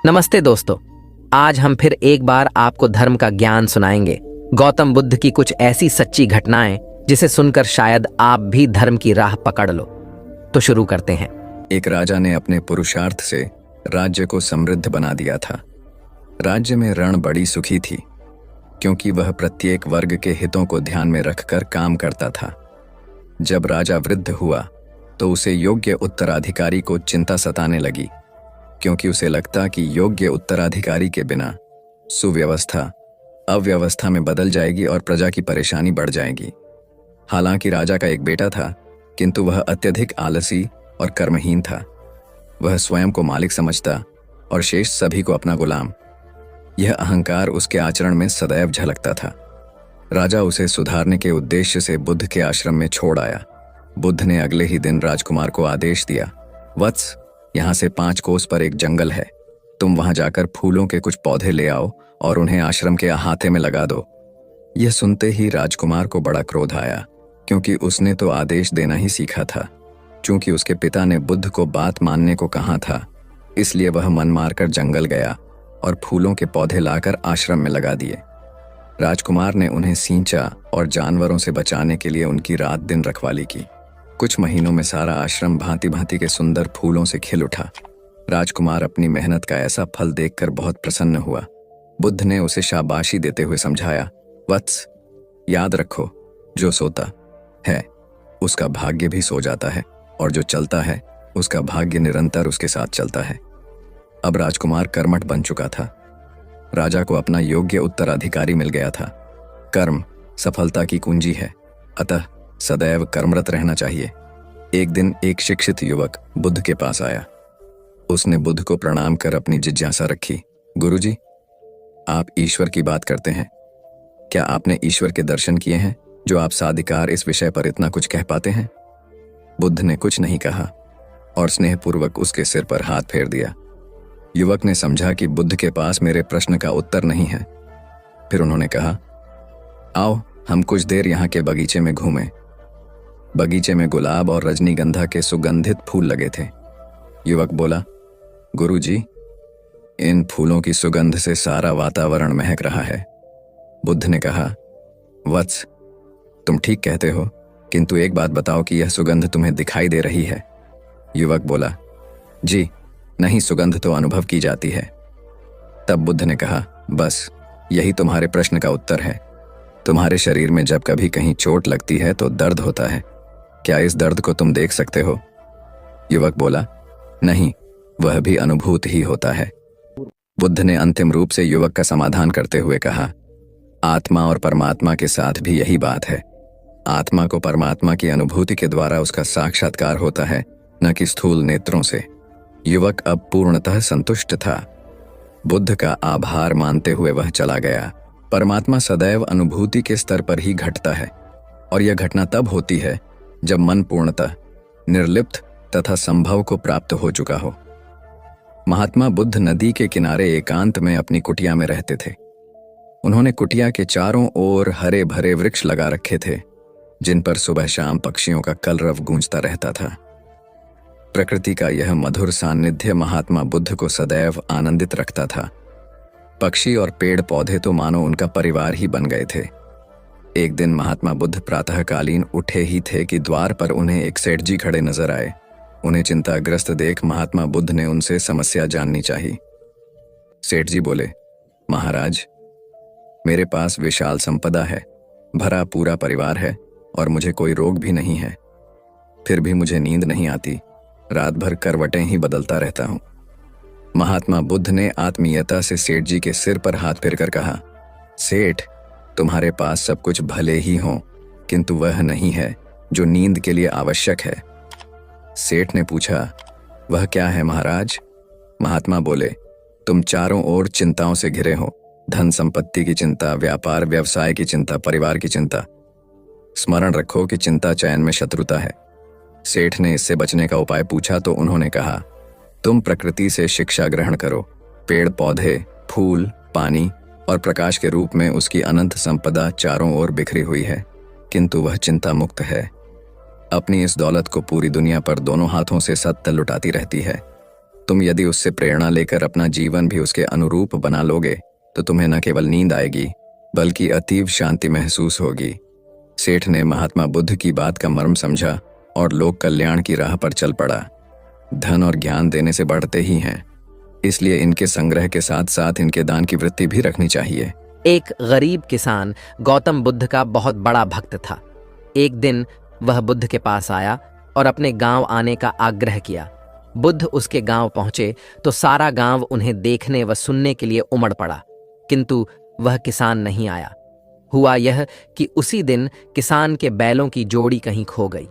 नमस्ते दोस्तों। आज हम फिर एक बार आपको धर्म का ज्ञान सुनाएंगे। गौतम बुद्ध की कुछ ऐसी सच्ची घटनाएं जिसे सुनकर शायद आप भी धर्म की राह पकड़ लो। तो शुरू करते हैं। एक राजा ने अपने पुरुषार्थ से राज्य को समृद्ध बना दिया था। राज्य में रण बड़ी सुखी थी, क्योंकि वह प्रत्येक वर्ग के हितों को ध्यान में रखकर काम करता था। जब राजा वृद्ध हुआ तो उसे योग्य उत्तराधिकारी को चिंता सताने लगी, क्योंकि उसे लगता कि योग्य उत्तराधिकारी के बिना सुव्यवस्था अव्यवस्था में बदल जाएगी और प्रजा की परेशानी बढ़ जाएगी। हालांकि राजा का एक बेटा था, किंतु वह अत्यधिक आलसी और कर्महीन था। वह स्वयं को मालिक समझता और शेष सभी को अपना गुलाम। यह अहंकार उसके आचरण में सदैव झलकता था। राजा उसे सुधारने के उद्देश्य से बुद्ध के आश्रम में छोड़ आया। बुद्ध ने अगले ही दिन राजकुमार को आदेश दिया, वत्स, यहाँ से 5 कोस पर एक जंगल है। तुम वहां जाकर फूलों के कुछ पौधे ले आओ और उन्हें आश्रम के अहाते में लगा दो। यह सुनते ही राजकुमार को बड़ा क्रोध आया, क्योंकि उसने तो आदेश देना ही सीखा था। चूंकि उसके पिता ने बुद्ध को बात मानने को कहा था, इसलिए वह मन मारकर जंगल गया और फूलों के पौधे लाकर आश्रम में लगा दिए। राजकुमार ने उन्हें सींचा और जानवरों से बचाने के लिए उनकी रात दिन रखवाली की। कुछ महीनों में सारा आश्रम भांति भांति के सुंदर फूलों से खिल उठा। राजकुमार अपनी मेहनत का ऐसा फल देखकर बहुत प्रसन्न हुआ। बुद्ध ने उसे शाबाशी देते हुए समझाया, वत्स, याद रखो, जो सोता है उसका भाग्य भी सो जाता है, और जो चलता है उसका भाग्य निरंतर उसके साथ चलता है। अब राजकुमार कर्मठ बन चुका था। राजा को अपना योग्य उत्तराधिकारी मिल गया था। कर्म सफलता की कुंजी है, अतः सदैव कर्मरत रहना चाहिए। एक दिन एक शिक्षित युवक बुद्ध के पास आया। उसने बुद्ध को प्रणाम कर अपनी जिज्ञासा रखी, गुरुजी, आप ईश्वर की बात करते हैं। क्या आपने ईश्वर के दर्शन किए हैं, जो आप साधिकार इस विषय पर इतना कुछ कह पाते हैं? बुद्ध ने कुछ नहीं कहा और स्नेहपूर्वक उसके सिर पर हाथ फेर दिया। युवक ने समझा कि बुद्ध के पास मेरे प्रश्न का उत्तर नहीं है। फिर उन्होंने कहा, आओ हम कुछ देर यहाँ के बगीचे में घूमें। बगीचे में गुलाब और रजनीगंधा के सुगंधित फूल लगे थे। युवक बोला, गुरुजी, इन फूलों की सुगंध से सारा वातावरण महक रहा है। बुद्ध ने कहा, वत्स, तुम ठीक कहते हो, किंतु एक बात बताओ कि यह सुगंध तुम्हें दिखाई दे रही है? युवक बोला, जी नहीं, सुगंध तो अनुभव की जाती है। तब बुद्ध ने कहा, बस यही तुम्हारे प्रश्न का उत्तर है। तुम्हारे शरीर में जब कभी कहीं चोट लगती है तो दर्द होता है। क्या इस दर्द को तुम देख सकते हो? युवक बोला, नहीं, वह भी अनुभूत ही होता है। बुद्ध ने अंतिम रूप से युवक का समाधान करते हुए कहा, आत्मा और परमात्मा के साथ भी यही बात है। आत्मा को परमात्मा की अनुभूति के द्वारा उसका साक्षात्कार होता है, न कि स्थूल नेत्रों से। युवक अब पूर्णतः संतुष्ट था। बुद्ध का आभार मानते हुए वह चला गया। परमात्मा सदैव अनुभूति के स्तर पर ही घटता है, और यह घटना तब होती है जब मन पूर्णतः निर्लिप्त तथा संभव को प्राप्त हो चुका हो। महात्मा बुद्ध नदी के किनारे एकांत में अपनी कुटिया में रहते थे। उन्होंने कुटिया के चारों ओर हरे भरे वृक्ष लगा रखे थे, जिन पर सुबह शाम पक्षियों का कलरव गूंजता रहता था। प्रकृति का यह मधुर सान्निध्य महात्मा बुद्ध को सदैव आनंदित रखता था। पक्षी और पेड़ पौधे तो मानो उनका परिवार ही बन गए थे। एक दिन महात्मा बुद्ध प्रातःकालीन उठे ही थे कि द्वार पर उन्हें एक सेठ जी खड़े नजर आए। उन्हें चिंताग्रस्त देख महात्मा बुद्ध ने उनसे समस्या जाननी चाहिए। सेठ जी बोले, महाराज, मेरे पास विशाल संपदा है, भरा पूरा परिवार है और मुझे कोई रोग भी नहीं है। फिर भी मुझे नींद नहीं आती, रात भर करवटें ही बदलता रहता हूं। महात्मा बुद्ध ने आत्मीयता से सेठ जी के सिर पर हाथ फेरकर कहा, सेठ, तुम्हारे पास सब कुछ भले ही हो, किंतु वह नहीं है जो नींद के लिए आवश्यक है। सेठ ने पूछा, वह क्या है महाराज? महात्मा बोले, तुम चारों ओर चिंताओं से घिरे हो। धन संपत्ति की चिंता, व्यापार व्यवसाय की चिंता, परिवार की चिंता। स्मरण रखो कि चिंता चयन में शत्रुता है। सेठ ने इससे बचने का उपाय पूछा तो उन्होंने कहा, तुम प्रकृति से शिक्षा ग्रहण करो। पेड़ पौधे, फूल, पानी और प्रकाश के रूप में उसकी अनंत संपदा चारों ओर बिखरी हुई है, किंतु वह चिंता मुक्त है। अपनी इस दौलत को पूरी दुनिया पर दोनों हाथों से सत्त लुटाती रहती है। तुम यदि उससे प्रेरणा लेकर अपना जीवन भी उसके अनुरूप बना लोगे तो तुम्हें न केवल नींद आएगी बल्कि अतीव शांति महसूस होगी। सेठ ने महात्मा बुद्ध की बात का मर्म समझा और लोक कल्याण की राह पर चल पड़ा। धन और ज्ञान देने से बढ़ते ही हैं, इसलिए इनके संग्रह के साथ साथ इनके दान की वृत्ति भी रखनी चाहिए। एक गरीब किसान गौतम बुद्ध का बहुत बड़ा भक्त था। एक दिन वह बुद्ध के पास आया और अपने गांव आने का आग्रह किया। बुद्ध उसके गांव पहुंचे तो सारा गांव उन्हें देखने व सुनने के लिए उमड़ पड़ा, किंतु वह किसान नहीं आया। हुआ यह कि उसी दिन किसान के बैलों की जोड़ी कहीं खो गई।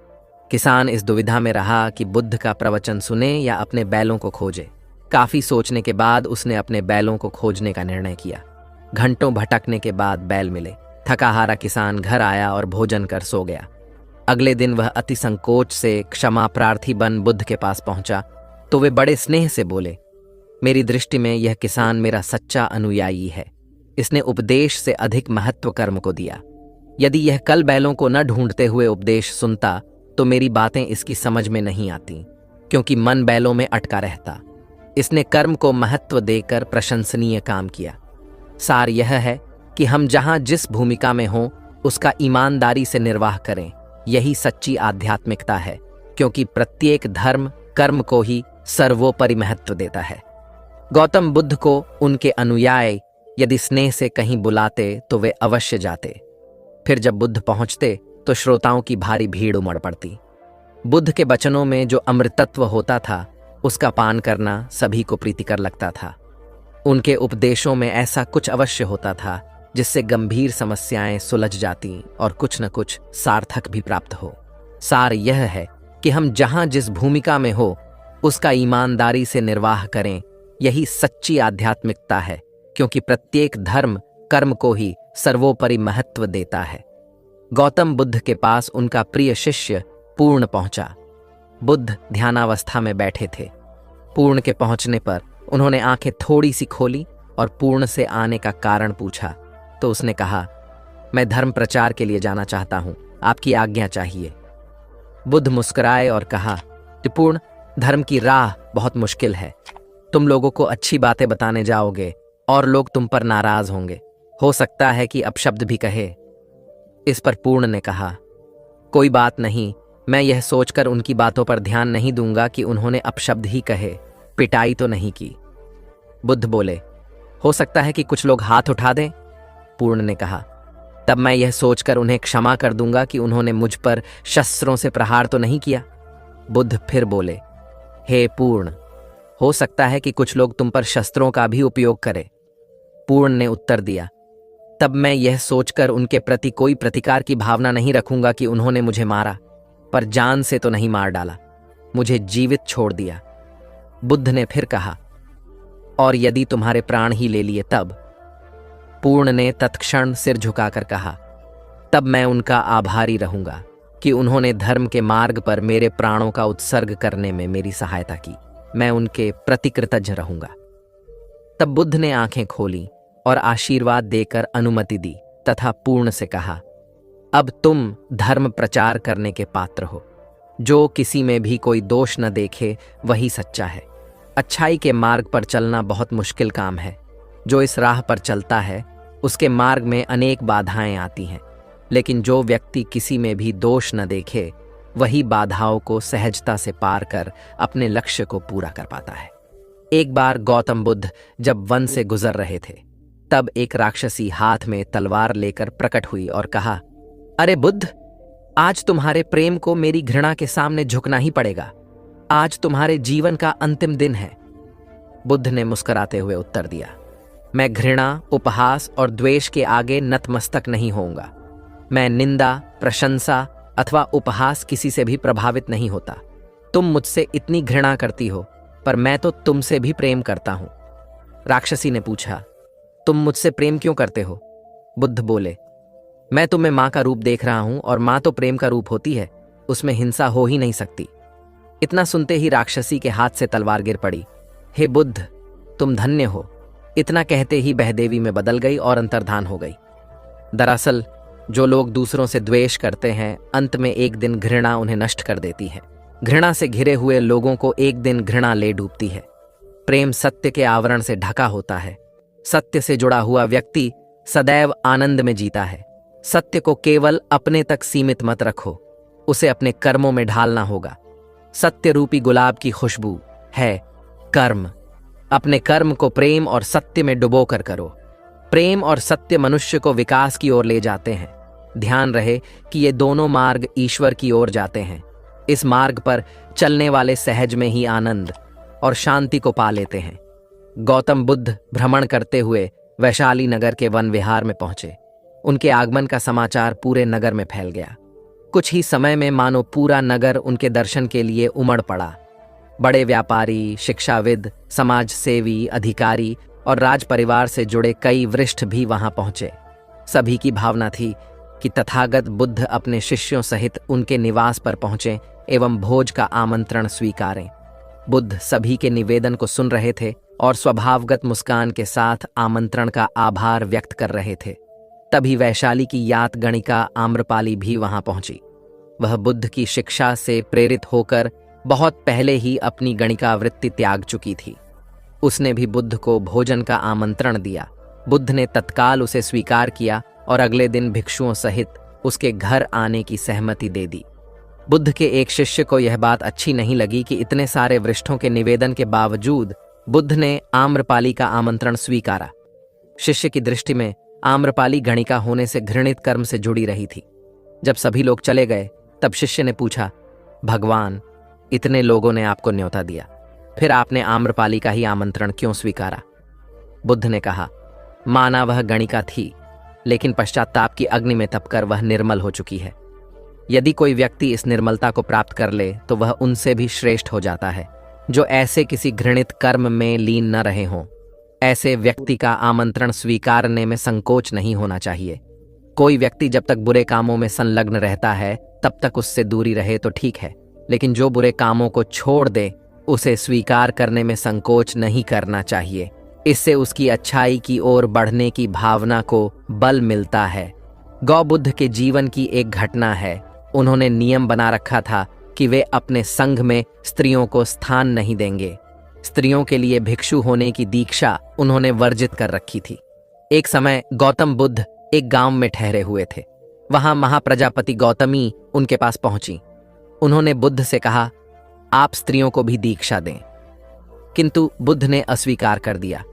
किसान इस दुविधा में रहा कि बुद्ध का प्रवचन सुने या अपने बैलों को खोजे। काफी सोचने के बाद उसने अपने बैलों को खोजने का निर्णय किया। घंटों भटकने के बाद बैल मिले। थकाहारा किसान घर आया और भोजन कर सो गया। अगले दिन वह अति संकोच से क्षमा प्रार्थी बन बुद्ध के पास पहुंचा तो वे बड़े स्नेह से बोले, मेरी दृष्टि में यह किसान मेरा सच्चा अनुयायी है। इसने उपदेश से अधिक महत्व कर्म को दिया। यदि यह कल बैलों को न ढूंढते हुए उपदेश सुनता तो मेरी बातें इसकी समझ में नहीं आती, क्योंकि मन बैलों में अटका रहता। इसने कर्म को महत्व देकर प्रशंसनीय काम किया। सार यह है कि हम जहां जिस भूमिका में हों उसका ईमानदारी से निर्वाह करें। यही सच्ची आध्यात्मिकता है, क्योंकि प्रत्येक धर्म कर्म को ही सर्वोपरि महत्व देता है। गौतम बुद्ध को उनके अनुयायी यदि स्नेह से कहीं बुलाते तो वे अवश्य जाते। फिर जब बुद्ध पहुंचते तो श्रोताओं की भारी भीड़ उमड़ पड़ती। बुद्ध के वचनों में जो अमृतत्व होता था उसका पान करना सभी को प्रीतिकर लगता था। उनके उपदेशों में ऐसा कुछ अवश्य होता था जिससे गंभीर समस्याएं सुलझ जाती और कुछ न कुछ सार्थक भी प्राप्त हो। सार यह है कि हम जहां जिस भूमिका में हो उसका ईमानदारी से निर्वाह करें। यही सच्ची आध्यात्मिकता है, क्योंकि प्रत्येक धर्म कर्म को ही सर्वोपरि महत्व देता है। गौतम बुद्ध के पास उनका प्रिय शिष्य पूर्ण पहुंचा। बुद्ध ध्यानावस्था में बैठे थे। पूर्ण के पहुंचने पर उन्होंने आंखें थोड़ी सी खोली और पूर्ण से आने का कारण पूछा तो उसने कहा, मैं धर्म प्रचार के लिए जाना चाहता हूं, आपकी आज्ञा चाहिए। बुद्ध मुस्कुराए और कहा कि पूर्ण, धर्म की राह बहुत मुश्किल है। तुम लोगों को अच्छी बातें बताने जाओगे और लोग तुम पर नाराज होंगे। हो सकता है कि अपशब्द भी कहे। इस पर पूर्ण ने कहा, कोई बात नहीं, मैं यह सोचकर उनकी बातों पर ध्यान नहीं दूंगा कि उन्होंने अपशब्द ही कहे, पिटाई तो नहीं की। बुद्ध बोले, हो सकता है कि कुछ लोग हाथ उठा दें। पूर्ण ने कहा, तब मैं यह सोचकर उन्हें क्षमा कर दूंगा कि उन्होंने मुझ पर शस्त्रों से प्रहार तो नहीं किया। बुद्ध फिर बोले, हे पूर्ण, हो सकता है कि कुछ लोग तुम पर शस्त्रों का भी उपयोग करें। पूर्ण ने उत्तर दिया, तब मैं यह सोचकर उनके प्रति कोई प्रतिकार की भावना नहीं रखूंगा कि उन्होंने मुझे मारा, पर जान से तो नहीं मार डाला, मुझे जीवित छोड़ दिया। बुद्ध ने फिर कहा, और यदि तुम्हारे प्राण ही ले लिए तब? पूर्ण ने तत्क्षण सिर झुकाकर कहा, तब मैं उनका आभारी रहूंगा कि उन्होंने धर्म के मार्ग पर मेरे प्राणों का उत्सर्ग करने में मेरी सहायता की। मैं उनके प्रति कृतज्ञ रहूंगा। तब बुद्ध ने आंखें खोली और आशीर्वाद देकर अनुमति दी तथा पूर्ण से कहा, अब तुम धर्म प्रचार करने के पात्र हो। जो किसी में भी कोई दोष न देखे वही सच्चा है। अच्छाई के मार्ग पर चलना बहुत मुश्किल काम है। जो इस राह पर चलता है उसके मार्ग में अनेक बाधाएं आती हैं, लेकिन जो व्यक्ति किसी में भी दोष न देखे वही बाधाओं को सहजता से पार कर अपने लक्ष्य को पूरा कर पाता है। एक बार गौतम बुद्ध जब वन से गुजर रहे थे तब एक राक्षसी हाथ में तलवार लेकर प्रकट हुई और कहा, अरे बुद्ध, आज तुम्हारे प्रेम को मेरी घृणा के सामने झुकना ही पड़ेगा। आज तुम्हारे जीवन का अंतिम दिन है। बुद्ध ने मुस्कुराते हुए उत्तर दिया, मैं घृणा, उपहास और द्वेष के आगे नतमस्तक नहीं होऊंगा। मैं निंदा, प्रशंसा अथवा उपहास किसी से भी प्रभावित नहीं होता। तुम मुझसे इतनी घृणा करती हो, पर मैं तो तुमसे भी प्रेम करता हूं। राक्षसी ने पूछा, तुम मुझसे प्रेम क्यों करते हो? बुद्ध बोले, मैं तुम्हें मां का रूप देख रहा हूं और मां तो प्रेम का रूप होती है, उसमें हिंसा हो ही नहीं सकती। इतना सुनते ही राक्षसी के हाथ से तलवार गिर पड़ी। हे बुद्ध, तुम धन्य हो। इतना कहते ही बहदेवी में बदल गई और अंतर्धान हो गई। दरअसल जो लोग दूसरों से द्वेष करते हैं, अंत में एक दिन घृणा उन्हें नष्ट कर देती है। घृणा से घिरे हुए लोगों को एक दिन घृणा ले डूबती है। प्रेम सत्य के आवरण से ढका होता है। सत्य से जुड़ा हुआ व्यक्ति सदैव आनंद में जीता है। सत्य को केवल अपने तक सीमित मत रखो, उसे अपने कर्मों में ढालना होगा। सत्य रूपी गुलाब की खुशबू है कर्म। अपने कर्म को प्रेम और सत्य में डुबो कर करो। प्रेम और सत्य मनुष्य को विकास की ओर ले जाते हैं। ध्यान रहे कि ये दोनों मार्ग ईश्वर की ओर जाते हैं। इस मार्ग पर चलने वाले सहज में ही आनंद और शांति को पा लेते हैं। गौतम बुद्ध भ्रमण करते हुए वैशाली नगर के वन विहार में पहुंचे। उनके आगमन का समाचार पूरे नगर में फैल गया। कुछ ही समय में मानो पूरा नगर उनके दर्शन के लिए उमड़ पड़ा। बड़े व्यापारी, शिक्षाविद, समाज सेवी, अधिकारी और राज परिवार से जुड़े कई वरिष्ठ भी वहां पहुंचे। सभी की भावना थी कि तथागत बुद्ध अपने शिष्यों सहित उनके निवास पर पहुंचे एवं भोज का आमंत्रण स्वीकारें। बुद्ध सभी के निवेदन को सुन रहे थे और स्वभावगत मुस्कान के साथ आमंत्रण का आभार व्यक्त कर रहे थे। तभी वैशाली की यात गणिका आम्रपाली भी वहां पहुंची। वह बुद्ध की शिक्षा से प्रेरित होकर बहुत पहले ही अपनी गणिका वृत्ति त्याग चुकी थी। उसने भी बुद्ध को भोजन का आमंत्रण दिया। बुद्ध ने तत्काल उसे स्वीकार किया और अगले दिन भिक्षुओं सहित उसके घर आने की सहमति दे दी। बुद्ध के एक शिष्य को यह बात अच्छी नहीं लगी कि इतने सारे वरिष्ठों के निवेदन के बावजूद बुद्ध ने आम्रपाली का आमंत्रण स्वीकारा। शिष्य की दृष्टि में आम्रपाली गणिका होने से घृणित कर्म से जुड़ी रही थी। जब सभी लोग चले गए तब शिष्य ने पूछा, भगवान, इतने लोगों ने आपको न्योता दिया, फिर आपने आम्रपाली का ही आमंत्रण क्यों स्वीकारा? बुद्ध ने कहा, माना वह गणिका थी, लेकिन पश्चाताप की अग्नि में तपकर वह निर्मल हो चुकी है। यदि कोई व्यक्ति इस निर्मलता को प्राप्त कर ले तो वह उनसे भी श्रेष्ठ हो जाता है, जो ऐसे किसी घृणित कर्म में लीन न रहे हों। ऐसे व्यक्ति का आमंत्रण स्वीकारने में संकोच नहीं होना चाहिए। कोई व्यक्ति जब तक बुरे कामों में संलग्न रहता है तब तक उससे दूरी रहे तो ठीक है, लेकिन जो बुरे कामों को छोड़ दे उसे स्वीकार करने में संकोच नहीं करना चाहिए। इससे उसकी अच्छाई की ओर बढ़ने की भावना को बल मिलता है। गौबुद्ध के जीवन की एक घटना है। उन्होंने नियम बना रखा था कि वे अपने संघ में स्त्रियों को स्थान नहीं देंगे। स्त्रियों के लिए भिक्षु होने की दीक्षा उन्होंने वर्जित कर रखी थी। एक समय गौतम बुद्ध एक गांव में ठहरे हुए थे। वहां महाप्रजापति गौतमी उनके पास पहुंची। उन्होंने बुद्ध से कहा, आप स्त्रियों को भी दीक्षा दें। किंतु बुद्ध ने अस्वीकार कर दिया।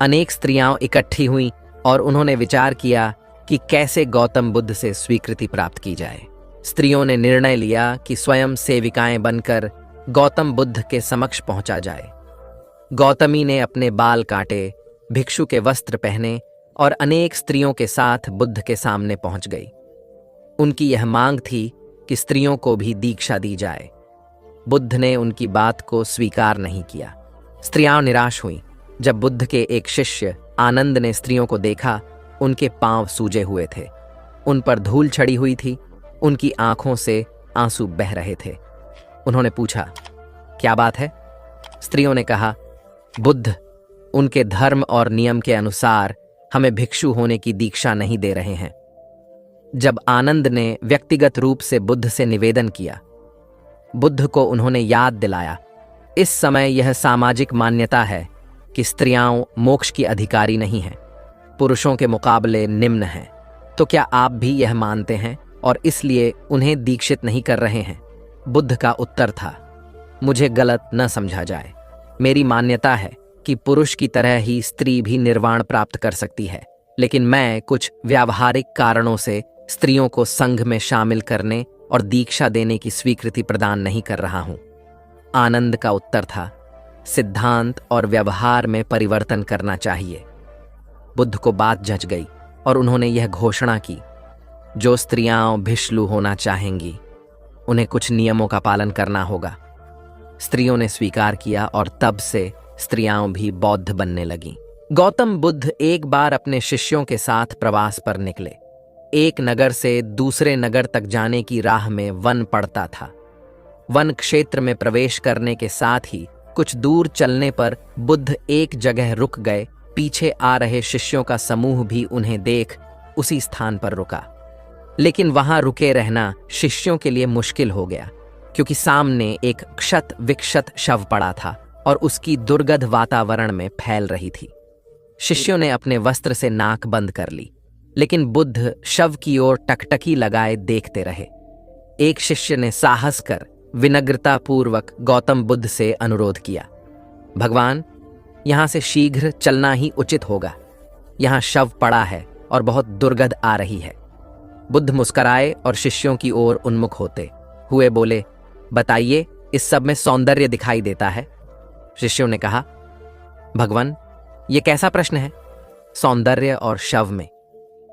अनेक स्त्रियां इकट्ठी हुईं और उन्होंने विचार किया कि कैसे गौतम बुद्ध से स्वीकृति प्राप्त की जाए। स्त्रियों ने निर्णय लिया कि स्वयं सेविकाएं बनकर गौतम बुद्ध के समक्ष पहुंचा जाए। गौतमी ने अपने बाल काटे, भिक्षु के वस्त्र पहने और अनेक स्त्रियों के साथ बुद्ध के सामने पहुंच गई। उनकी यह मांग थी कि स्त्रियों को भी दीक्षा दी जाए। बुद्ध ने उनकी बात को स्वीकार नहीं किया। स्त्रियां निराश हुईं। जब बुद्ध के एक शिष्य आनंद ने स्त्रियों को देखा, उनके पांव सूजे हुए थे, उन पर धूल चढ़ी हुई थी, उनकी आंखों से आंसू बह रहे थे। उन्होंने पूछा, क्या बात है? स्त्रियों ने कहा, बुद्ध उनके धर्म और नियम के अनुसार हमें भिक्षु होने की दीक्षा नहीं दे रहे हैं। जब आनंद ने व्यक्तिगत रूप से बुद्ध से निवेदन किया, बुद्ध को उन्होंने याद दिलाया, इस समय यह सामाजिक मान्यता है कि स्त्रियां मोक्ष की अधिकारी नहीं हैं, पुरुषों के मुकाबले निम्न हैं। तो क्या आप भी यह मानते हैं और इसलिए उन्हें दीक्षित नहीं कर रहे हैं? बुद्ध का उत्तर था, मुझे गलत न समझा जाए। मेरी मान्यता है कि पुरुष की तरह ही स्त्री भी निर्वाण प्राप्त कर सकती है, लेकिन मैं कुछ व्यावहारिक कारणों से स्त्रियों को संघ में शामिल करने और दीक्षा देने की स्वीकृति प्रदान नहीं कर रहा हूं। आनंद का उत्तर था, सिद्धांत और व्यवहार में परिवर्तन करना चाहिए। बुद्ध को बात जच गई और उन्होंने यह घोषणा की, जो स्त्रियां भिक्षु होना चाहेंगी उन्हें कुछ नियमों का पालन करना होगा। स्त्रियों ने स्वीकार किया और तब से स्त्रियां भी बौद्ध बनने लगीं। गौतम बुद्ध एक बार अपने शिष्यों के साथ प्रवास पर निकले। एक नगर से दूसरे नगर तक जाने की राह में वन पड़ता था। वन क्षेत्र में प्रवेश करने के साथ ही कुछ दूर चलने पर बुद्ध एक जगह रुक गए। पीछे आ रहे शिष्यों का समूह भी उन्हें देख उसी स्थान पर रुका, लेकिन वहां रुके रहना शिष्यों के लिए मुश्किल हो गया, क्योंकि सामने एक क्षत विक्षत शव पड़ा था और उसकी दुर्गंध वातावरण में फैल रही थी। शिष्यों ने अपने वस्त्र से नाक बंद कर ली, लेकिन बुद्ध शव की ओर टकटकी लगाए देखते रहे। एक शिष्य ने साहस कर विनम्रतापूर्वक गौतम बुद्ध से अनुरोध किया, भगवान, यहां से शीघ्र चलना ही उचित होगा। यहां शव पड़ा है और बहुत दुर्गंध आ रही है। बुद्ध मुस्कराए और शिष्यों की ओर उन्मुख होते हुए बोले, बताइए, इस सब में सौंदर्य दिखाई देता है? शिष्यों ने कहा, भगवान, ये कैसा प्रश्न है? सौंदर्य और शव में?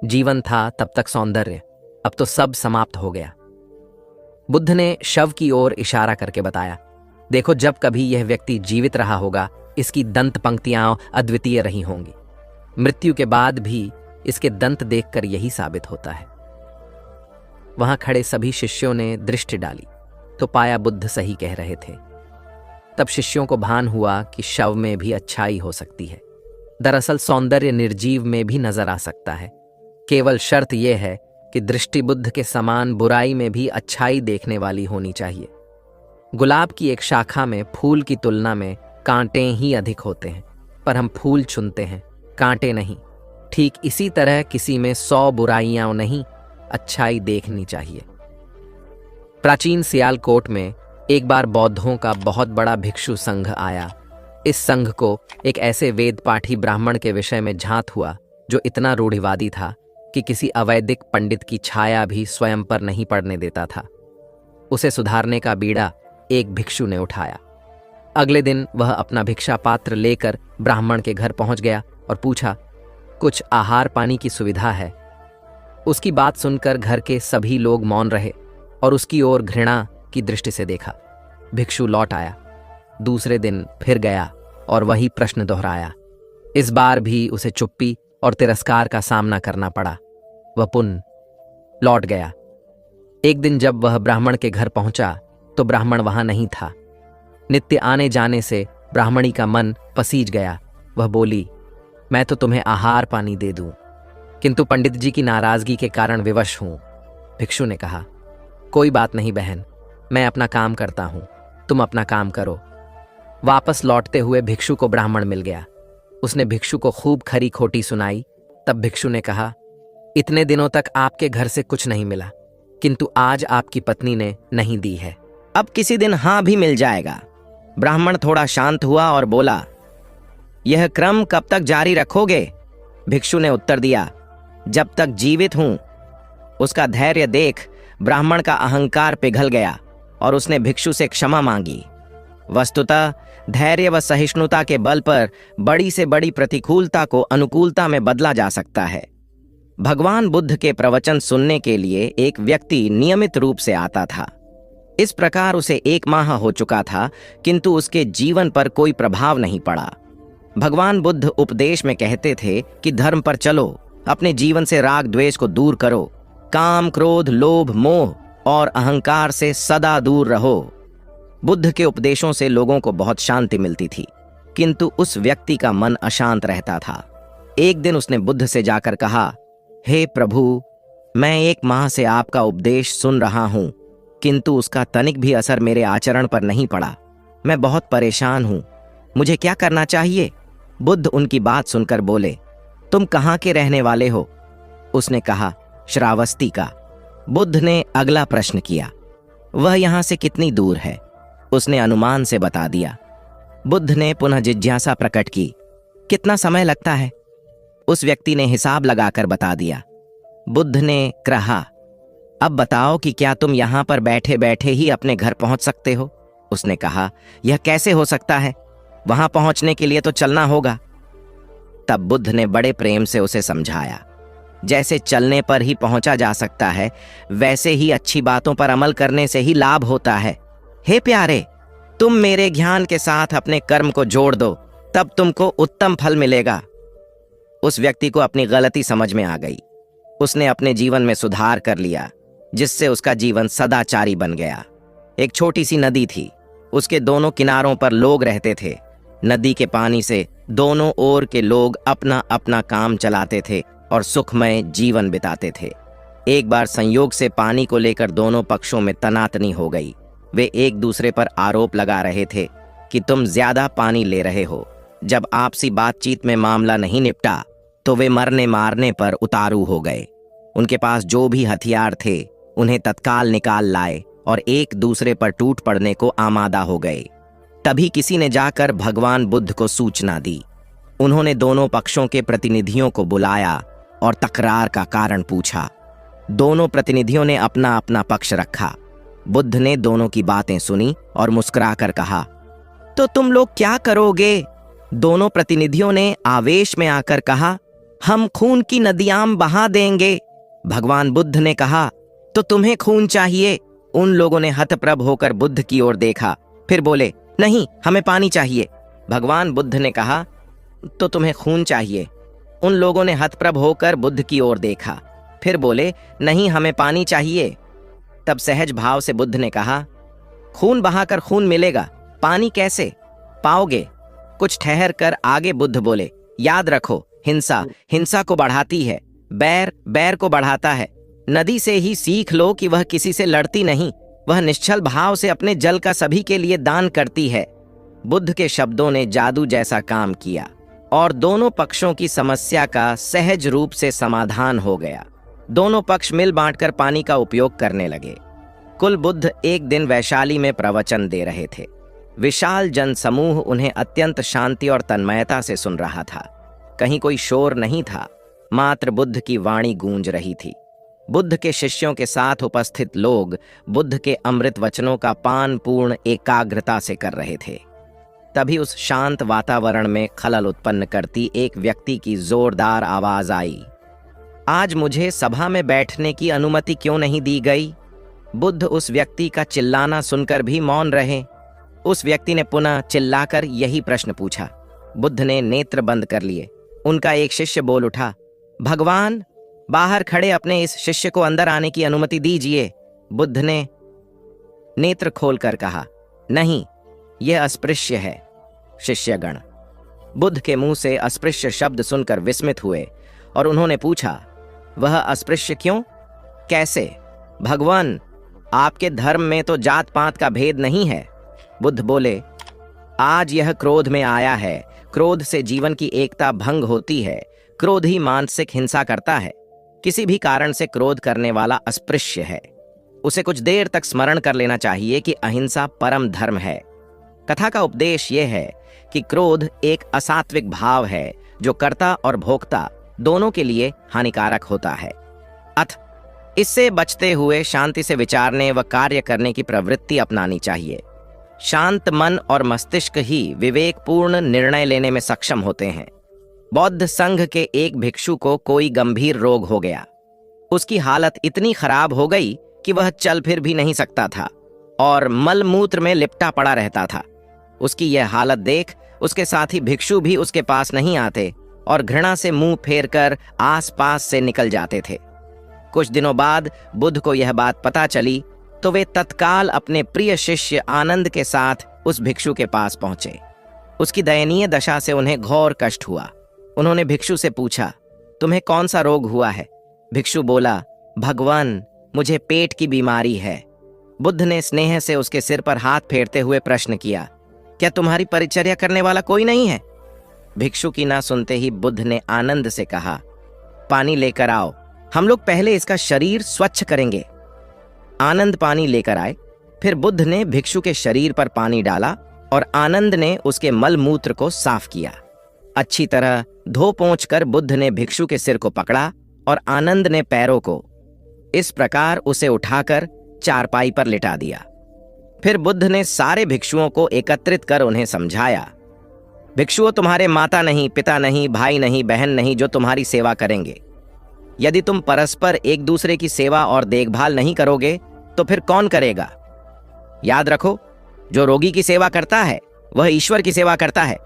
जीवन था तब तक सौंदर्य, अब तो सब समाप्त हो गया। बुद्ध ने शव की ओर इशारा करके बताया, देखो, जब कभी यह व्यक्ति जीवित रहा होगा, इसकी दंत पंक्तियां अद्वितीय रही होंगी। मृत्यु के बाद भी इसके दंत देखकर यही साबित होता है। वहां खड़े सभी शिष्यों ने दृष्टि डाली तो पाया बुद्ध सही कह रहे थे। तब शिष्यों को भान हुआ कि शव में भी अच्छाई हो सकती है। दरअसल सौंदर्य निर्जीव में भी नजर आ सकता है। केवल शर्त यह है कि दृष्टि बुद्ध के समान बुराई में भी अच्छाई देखने वाली होनी चाहिए। गुलाब की एक शाखा में फूल की तुलना में कांटे ही अधिक होते हैं, पर हम फूल चुनते हैं, कांटे नहीं। ठीक इसी तरह किसी में 100 बुराइयां नहीं, अच्छाई देखनी चाहिए। प्राचीन सियालकोट में एक बार बौद्धों का बहुत बड़ा भिक्षु संघ आया। इस संघ को एक ऐसे वेद पाठी ब्राह्मण के विषय में झांत हुआ जो इतना रूढ़िवादी था कि किसी अवैदिक पंडित की छाया भी स्वयं पर नहीं पड़ने देता था। उसे सुधारने का बीड़ा एक भिक्षु ने उठाया। अगले दिन वह अपना भिक्षा पात्र लेकर ब्राह्मण के घर पहुंच गया और पूछा, कुछ आहार पानी की सुविधा है? उसकी बात सुनकर घर के सभी लोग मौन रहे और उसकी ओर घृणा की दृष्टि से देखा। भिक्षु लौट आया। दूसरे दिन फिर गया और वही प्रश्न दोहराया। इस बार भी उसे चुप्पी और तिरस्कार का सामना करना पड़ा। वह पुनः लौट गया। एक दिन जब वह ब्राह्मण के घर पहुंचा तो ब्राह्मण वहां नहीं था। नित्य आने जाने से ब्राह्मणी का मन पसीज गया। वह बोली, मैं तो तुम्हें आहार पानी दे दूं, किंतु पंडित जी की नाराजगी के कारण विवश हूं। भिक्षु ने कहा, कोई बात नहीं बहन, मैं अपना काम करता हूं, तुम अपना काम करो। वापस लौटते हुए भिक्षु को ब्राह्मण मिल गया। उसने भिक्षु को खूब खरी खोटी सुनाई। तब भिक्षु ने कहा, इतने दिनों तक आपके घर से कुछ नहीं मिला, किंतु आज आपकी पत्नी ने नहीं दी है, अब किसी दिन हाँ भी मिल जाएगा। ब्राह्मण थोड़ा शांत हुआ और बोला, यह क्रम कब तक जारी रखोगे? भिक्षु ने उत्तर दिया, जब तक जीवित हूं। उसका धैर्य देख ब्राह्मण का अहंकार पिघल गया और उसने भिक्षु से क्षमा मांगी। वस्तुतः धैर्य व सहिष्णुता के बल पर बड़ी से बड़ी प्रतिकूलता को अनुकूलता में बदला जा सकता है। भगवान बुद्ध के प्रवचन सुनने के लिए एक व्यक्ति नियमित रूप से आता था। इस प्रकार उसे 1 माह हो चुका था, किंतु उसके जीवन पर कोई प्रभाव नहीं पड़ा। भगवान बुद्ध उपदेश में कहते थे कि धर्म पर चलो, अपने जीवन से राग द्वेष को दूर करो, काम क्रोध लोभ मोह और अहंकार से सदा दूर रहो। बुद्ध के उपदेशों से लोगों को बहुत शांति मिलती थी, किंतु उस व्यक्ति का मन अशांत रहता था। एक दिन उसने बुद्ध से जाकर कहा, हे प्रभु, मैं 1 माह से आपका उपदेश सुन रहा हूं, किंतु उसका तनिक भी असर मेरे आचरण पर नहीं पड़ा। मैं बहुत परेशान हूं, मुझे क्या करना चाहिए? बुद्ध उनकी बात सुनकर बोले, तुम कहाँ के रहने वाले हो? उसने कहा, श्रावस्ती का। बुद्ध ने अगला प्रश्न किया, वह यहां से कितनी दूर है? उसने अनुमान से बता दिया। बुद्ध ने पुनः जिज्ञासा प्रकट की, कितना समय लगता है? उस व्यक्ति ने हिसाब लगाकर बता दिया। बुद्ध ने कहा, अब बताओ कि क्या तुम यहां पर बैठे बैठे ही अपने घर पहुंच सकते हो? उसने कहा, यह कैसे हो सकता है? वहां पहुंचने के लिए तो चलना होगा। तब बुद्ध ने बड़े प्रेम से उसे समझाया, जैसे चलने पर ही पहुंचा जा सकता है, वैसे ही अच्छी बातों पर अमल करने से ही लाभ होता है। हे प्यारे, तुम मेरे ज्ञान के साथ अपने कर्म को जोड़ दो, तब तुमको उत्तम फल मिलेगा। उस व्यक्ति को अपनी गलती समझ में आ गई। उसने अपने जीवन में सुधार कर लिया, जिससे उसका जीवन सदाचारी बन गया। एक छोटी सी नदी थी, उसके दोनों किनारों पर लोग रहते थे। नदी के पानी से दोनों ओर के लोग अपना अपना काम चलाते थे और सुखमय जीवन बिताते थे। एक बार संयोग से पानी को लेकर दोनों पक्षों में तनातनी हो गई। वे एक दूसरे पर आरोप लगा रहे थे कि तुम ज्यादा पानी ले रहे हो। जब आपसी बातचीत में मामला नहीं निपटा तो वे मरने मारने पर उतारू हो गए। उनके पास जो भी हथियार थे उन्हें तत्काल निकाल लाए और एक दूसरे पर टूट पड़ने को आमादा हो गए। तभी किसी ने जाकर भगवान बुद्ध को सूचना दी। उन्होंने दोनों पक्षों के प्रतिनिधियों को बुलाया और तकरार का कारण पूछा। दोनों प्रतिनिधियों ने अपना अपना पक्ष रखा। बुद्ध ने दोनों की बातें सुनी और मुस्कुराकर कहा, तो तुम लोग क्या करोगे? दोनों प्रतिनिधियों ने आवेश में आकर कहा, हम खून की नदियां बहा देंगे। भगवान बुद्ध ने कहा, तो तुम्हें खून चाहिए? उन लोगों ने हतप्रभ होकर बुद्ध की ओर देखा, फिर बोले, नहीं, हमें पानी चाहिए। भगवान बुद्ध ने कहा, तो तुम्हें खून चाहिए? उन लोगों ने हतप्रभ होकर बुद्ध की ओर देखा, फिर बोले, नहीं, हमें पानी चाहिए। तब सहज भाव से बुद्ध ने कहा, खून बहाकर खून मिलेगा, पानी कैसे पाओगे? कुछ ठहर कर आगे बुद्ध बोले, याद रखो, हिंसा हिंसा को बढ़ाती है, बैर बैर को बढ़ाता है। नदी से ही सीख लो कि वह किसी से लड़ती नहीं, वह निश्चल भाव से अपने जल का सभी के लिए दान करती है। बुद्ध के शब्दों ने जादू जैसा काम किया और दोनों पक्षों की समस्या का सहज रूप से समाधान हो गया। दोनों पक्ष मिल बांटकर पानी का उपयोग करने लगे। कुल बुद्ध एक दिन वैशाली में प्रवचन दे रहे थे। विशाल जनसमूह उन्हें अत्यंत शांति और तन्मयता से सुन रहा था। कहीं कोई शोर नहीं था, मात्र बुद्ध की वाणी गूंज रही थी। बुद्ध के शिष्यों के साथ उपस्थित लोग बुद्ध के अमृत वचनों का पान पूर्ण एकाग्रता से कर रहे थे। तभी उस शांत वातावरण में खलल उत्पन्न करती एक व्यक्ति की जोरदार आवाज आई, आज मुझे सभा में बैठने की अनुमति क्यों नहीं दी गई? बुद्ध उस व्यक्ति का चिल्लाना सुनकर भी मौन रहे। उस व्यक्ति ने पुनः चिल्लाकर यही प्रश्न पूछा। बुद्ध ने नेत्र बंद कर लिए। उनका एक शिष्य बोल उठा, भगवान, बाहर खड़े अपने इस शिष्य को अंदर आने की अनुमति दीजिए। बुद्ध ने नेत्र खोलकर कहा, नहीं, यह अस्पृश्य है। शिष्यगण बुद्ध के मुंह से अस्पृश्य शब्द सुनकर विस्मित हुए और उन्होंने पूछा, वह अस्पृश्य क्यों? कैसे? भगवान, आपके धर्म में तो जात पात का भेद नहीं है। बुद्ध बोले, आज यह क्रोध में आया है। क्रोध से जीवन की एकता भंग होती है। क्रोध ही मानसिक हिंसा करता है। किसी भी कारण से क्रोध करने वाला अस्पृश्य है। उसे कुछ देर तक स्मरण कर लेना चाहिए कि अहिंसा परम धर्म है। कथा का उपदेश यह है कि क्रोध एक असात्विक भाव है जो कर्ता और भोक्ता दोनों के लिए हानिकारक होता है। इससे बचते हुए शांति से विचारने व कार्य करने की प्रवृत्ति अपनानी चाहिए। शांत मन और मस्तिष्क ही विवेकपूर्ण निर्णय लेने में सक्षम होते हैं। बौद्ध संघ के एक भिक्षु को कोई गंभीर रोग हो गया। उसकी हालत इतनी खराब हो गई कि वह चल फिर भी नहीं सकता था और मल मूत्र में लिपटा पड़ा रहता था। उसकी यह हालत देख उसके साथी भिक्षु भी उसके पास नहीं आते और घृणा से मुंह फेर कर आसपास से निकल जाते थे। कुछ दिनों बाद बुद्ध को यह बात पता चली तो वे तत्काल अपने प्रिय शिष्य आनंद के साथ उस भिक्षु के पास पहुंचे। उसकी दयनीय दशा से उन्हें घोर कष्ट हुआ। उन्होंने भिक्षु से पूछा, तुम्हें कौन सा रोग हुआ है? भिक्षु बोला, भगवान, मुझे पेट की बीमारी है। बुद्ध ने स्नेह से उसके सिर पर हाथ फेरते हुए प्रश्न किया, क्या तुम्हारी परिचर्या करने वाला कोई नहीं है? भिक्षु की ना सुनते ही बुद्ध ने आनंद से कहा, पानी लेकर आओ, हम लोग पहले इसका शरीर स्वच्छ करेंगे। आनंद पानी लेकर आए। फिर बुद्ध ने भिक्षु के शरीर पर पानी डाला और आनंद ने उसके मल मूत्र को साफ किया। अच्छी तरह धो पोंछ कर बुद्ध ने भिक्षु के सिर को पकड़ा और आनंद ने पैरों को। इस प्रकार उसे उठाकर चारपाई पर लिटा दिया। फिर बुद्ध ने सारे भिक्षुओं को एकत्रित कर उन्हें समझाया, भिक्षुओं, तुम्हारे माता नहीं, पिता नहीं, भाई नहीं, बहन नहीं जो तुम्हारी सेवा करेंगे। यदि तुम परस्पर एक दूसरे की सेवा और देखभाल नहीं करोगे तो फिर कौन करेगा? याद रखो, जो रोगी की सेवा करता है वह ईश्वर की सेवा करता है।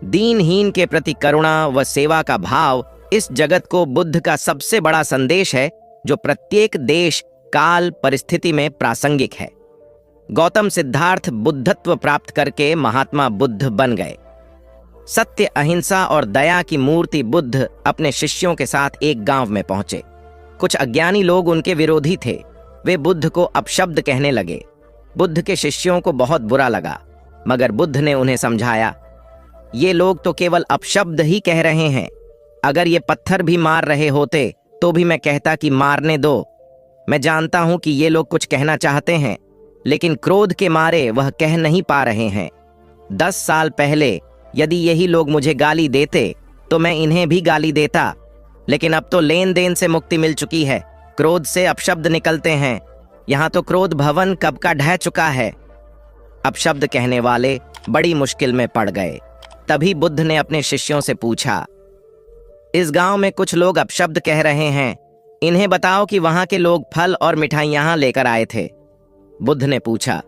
दीनहीन के प्रति करुणा व सेवा का भाव इस जगत को बुद्ध का सबसे बड़ा संदेश है जो प्रत्येक देश, काल, परिस्थिति में प्रासंगिक है। गौतम सिद्धार्थ बुद्धत्व प्राप्त करके महात्मा बुद्ध बन गए। सत्य, अहिंसा और दया की मूर्ति बुद्ध अपने शिष्यों के साथ एक गांव में पहुंचे। कुछ अज्ञानी लोग उनके विरोधी थे। वे बुद्ध को अपशब्द कहने लगे। बुद्ध के शिष्यों को बहुत बुरा लगा। मगर बुद्ध ने उन्हें समझाया, ये लोग तो केवल अपशब्द ही कह रहे हैं। अगर ये पत्थर भी मार रहे होते तो भी मैं कहता कि मारने दो। मैं जानता हूं कि ये लोग कुछ कहना चाहते हैं, लेकिन क्रोध के मारे वह कह नहीं पा रहे हैं। 10 साल पहले यदि यही लोग मुझे गाली देते तो मैं इन्हें भी गाली देता, लेकिन अब तो लेन देन से मुक्ति मिल चुकी है। क्रोध से अपशब्द निकलते हैं। यहाँ तो क्रोध भवन कब का ढह चुका है। अपशब्द कहने वाले बड़ी मुश्किल में पड़ गए। तभी बुद्ध ने अपने शिष्यों से पूछा, इस गांव में कुछ लोग अपशब्द कह रहे हैं, इन्हें बताओ कि वहां के लोग फल और मिठाइयां लेकर आए थे। बुद्ध ने पूछा,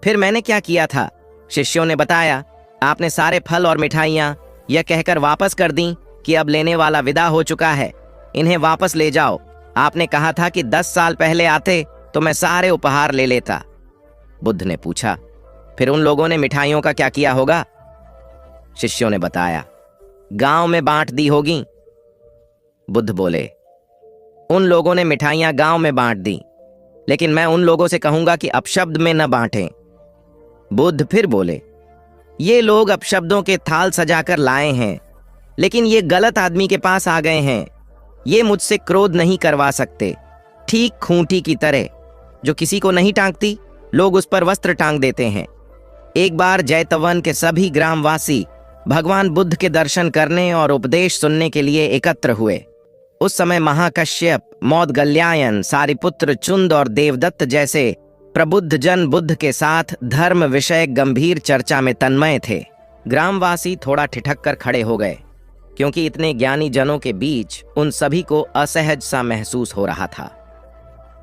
फिर मैंने क्या किया था? शिष्यों ने बताया, आपने सारे फल और मिठाइयां यह कहकर वापस कर दी कि अब लेने वाला विदा हो चुका है, इन्हें वापस ले जाओ। आपने कहा था कि 10 साल पहले आते तो मैं सारे उपहार ले लेता। बुद्ध ने पूछा, फिर उन लोगों ने मिठाइयों का क्या किया होगा? शिष्यों ने बताया, गांव में बांट दी होगी। बुद्ध बोले, उन लोगों ने मिठाइयां गांव में बांट दी, लेकिन मैं उन लोगों से कहूंगा कि अपशब्द में न बांटें। बुद्ध फिर बोले, ये लोग अपशब्दों के थाल सजाकर लाए हैं, लेकिन ये गलत आदमी के पास आ गए हैं। ये मुझसे क्रोध नहीं करवा सकते। ठीक खूंटी की तरह जो किसी को नहीं टांगती, लोग उस पर वस्त्र टांग देते हैं। एक बार जैतवन के सभी ग्रामवासी भगवान बुद्ध के दर्शन करने और उपदेश सुनने के लिए एकत्र हुए। उस समय महाकश्यप, मौदगल्यायन, सारिपुत्र, चुंद और देवदत्त जैसे प्रबुद्ध जन बुद्ध के साथ धर्म विषय गंभीर चर्चा में तन्मय थे। ग्रामवासी थोड़ा ठिठक कर खड़े हो गए, क्योंकि इतने ज्ञानी जनों के बीच उन सभी को असहज सा महसूस हो रहा था।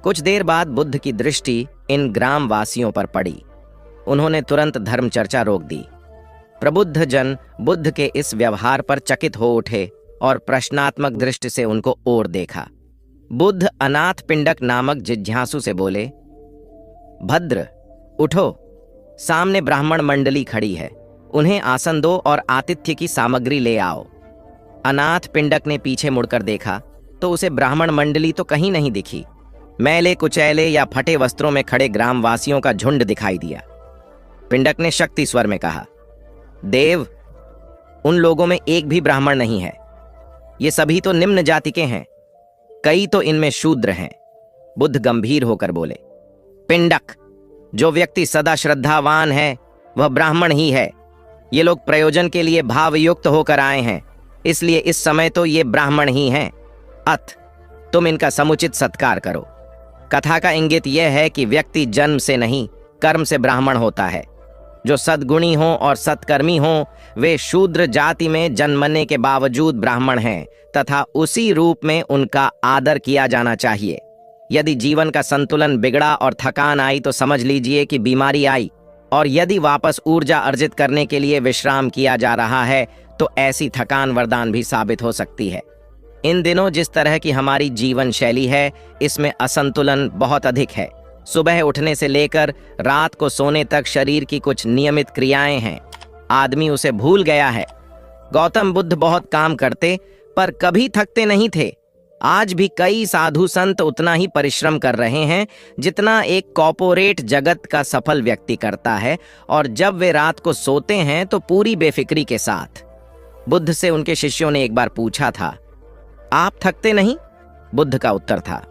कुछ देर बाद बुद्ध की दृष्टि इन ग्रामवासियों पर पड़ी। उन्होंने तुरंत धर्म चर्चा रोक दी। प्रबुद्ध जन बुद्ध के इस व्यवहार पर चकित हो उठे और प्रश्नात्मक दृष्टि से उनको ओर देखा। बुद्ध अनाथ पिंडक नामक जिज्ञासु से बोले, भद्र, उठो, सामने ब्राह्मण मंडली खड़ी है, उन्हें आसन दो और आतिथ्य की सामग्री ले आओ। अनाथ पिंडक ने पीछे मुड़कर देखा तो उसे ब्राह्मण मंडली तो कहीं नहीं दिखी। मैले कुचैले या फटे वस्त्रों में खड़े ग्रामवासियों का झुंड दिखाई दिया। पिंडक ने शक्ति स्वर में कहा, देव, उन लोगों में एक भी ब्राह्मण नहीं है। ये सभी तो निम्न जाति के हैं, कई तो इनमें शूद्र हैं। बुद्ध गंभीर होकर बोले, पिंडक, जो व्यक्ति सदा श्रद्धावान है वह ब्राह्मण ही है। ये लोग प्रयोजन के लिए भावयुक्त होकर आए हैं, इसलिए इस समय तो ये ब्राह्मण ही हैं। अथ तुम इनका समुचित सत्कार करो। कथा का इंगित यह है कि व्यक्ति जन्म से नहीं, कर्म से ब्राह्मण होता है। जो सद्गुणी हों और सत्कर्मी हों, वे शूद्र जाति में जन्मने के बावजूद ब्राह्मण हैं तथा उसी रूप में उनका आदर किया जाना चाहिए। यदि जीवन का संतुलन बिगड़ा और थकान आई तो समझ लीजिए कि बीमारी आई, और यदि वापस ऊर्जा अर्जित करने के लिए विश्राम किया जा रहा है तो ऐसी थकान वरदान भी साबित हो सकती है। इन दिनों जिस तरह की हमारी जीवन शैली है, इसमें असंतुलन बहुत अधिक है। सुबह उठने से लेकर रात को सोने तक शरीर की कुछ नियमित क्रियाएं हैं, आदमी उसे भूल गया है। गौतम बुद्ध बहुत काम करते पर कभी थकते नहीं थे। आज भी कई साधु संत उतना ही परिश्रम कर रहे हैं जितना एक कॉर्पोरेट जगत का सफल व्यक्ति करता है, और जब वे रात को सोते हैं तो पूरी बेफिक्री के साथ। बुद्ध से उनके शिष्यों ने एक बार पूछा था, आप थकते नहीं? बुद्ध का उत्तर था,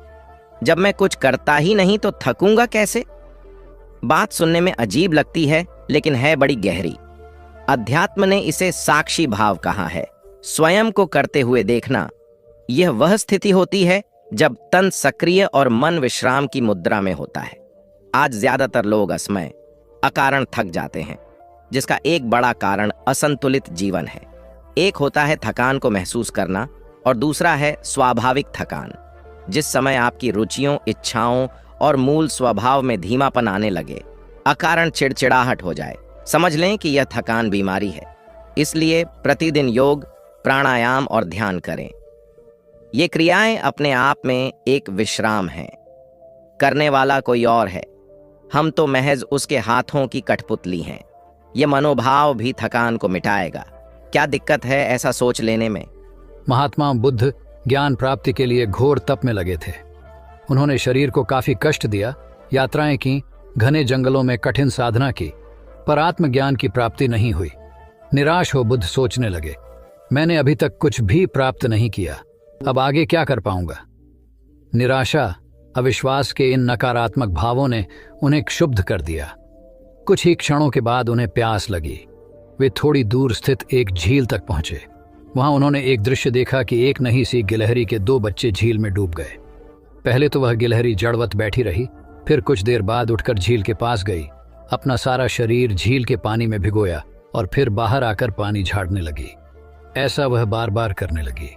जब मैं कुछ करता ही नहीं तो थकूंगा कैसे? बात सुनने में अजीब लगती है, लेकिन है बड़ी गहरी। अध्यात्म ने इसे साक्षी भाव कहा है। स्वयं को करते हुए देखना, यह वह स्थिति होती है जब तन सक्रिय और मन विश्राम की मुद्रा में होता है। आज ज्यादातर लोग असमय, अकारण थक जाते हैं, जिसका एक बड़ा कारण असंतुलित जीवन है। एक होता है थकान को महसूस करना और दूसरा है स्वाभाविक थकान। जिस समय आपकी रुचियों, इच्छाओं और मूल स्वभाव में धीमापन आने लगे, अकारण चिड़चिड़ाहट हो जाए, समझ लें कि यह थकान बीमारी है। इसलिए प्रतिदिन योग, प्राणायाम और ध्यान करें। ये क्रियाएं अपने आप में एक विश्राम हैं। करने वाला कोई और है, हम तो महज उसके हाथों की कठपुतली हैं। ये मनोभाव भी थकान को मिटाएगा। क्या दिक्कत है ऐसा सोच लेने में? महात्मा बुद्ध ज्ञान प्राप्ति के लिए घोर तप में लगे थे। उन्होंने शरीर को काफी कष्ट दिया, यात्राएं की, घने जंगलों में कठिन साधना की, पर आत्मज्ञान की प्राप्ति नहीं हुई। निराश हो बुद्ध सोचने लगे, मैंने अभी तक कुछ भी प्राप्त नहीं किया, अब आगे क्या कर पाऊंगा। निराशा, अविश्वास के इन नकारात्मक भावों ने उन्हें क्षुब्ध कर दिया। कुछ ही क्षणों के बाद उन्हें प्यास लगी। वे थोड़ी दूर स्थित एक झील तक पहुंचे। वहां उन्होंने एक दृश्य देखा कि एक नन्ही सी गिलहरी के 2 बच्चे झील में डूब गए। पहले तो वह गिलहरी जड़वत बैठी रही, फिर कुछ देर बाद उठकर झील के पास गई, अपना सारा शरीर झील के पानी में भिगोया और फिर बाहर आकर पानी झाड़ने लगी। ऐसा वह बार बार करने लगी।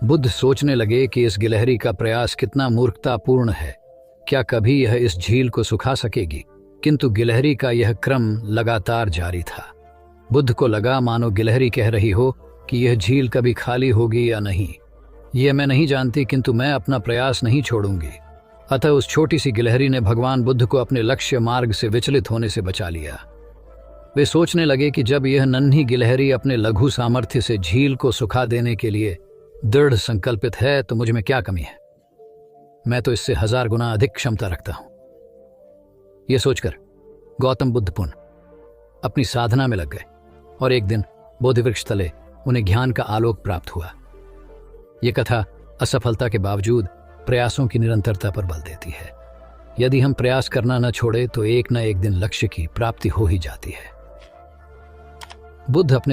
बुद्ध सोचने लगे कि इस गिलहरी का प्रयास कितना मूर्खतापूर्ण है। क्या कभी यह इस झील को सुखा सकेगी? किंतु गिलहरी का यह क्रम लगातार जारी था। बुद्ध को लगा मानो गिलहरी कह रही हो कि यह झील कभी खाली होगी या नहीं, यह मैं नहीं जानती, किंतु मैं अपना प्रयास नहीं छोड़ूंगी। अतः उस छोटी सी गिलहरी ने भगवान बुद्ध को अपने लक्ष्य मार्ग से विचलित होने से बचा लिया। वे सोचने लगे कि जब यह नन्ही गिलहरी अपने लघु सामर्थ्य से झील को सुखा देने के लिए दृढ़ संकल्पित है तो मुझ में क्या कमी है, मैं तो इससे 1000 गुना अधिक क्षमता रखता हूं। यह सोचकर गौतम बुद्ध पुनः अपनी साधना में लग गए और एक दिन बोधिवृक्ष तले उन्हें ज्ञान का आलोक प्राप्त हुआ। यह कथा असफलता के बावजूद प्रयासों की निरंतरता पर बल देती है। यदि हम प्रयास करना न छोड़े तो एक न एक दिन लक्ष्य की प्राप्ति हो ही जाती है। बुद्ध अपने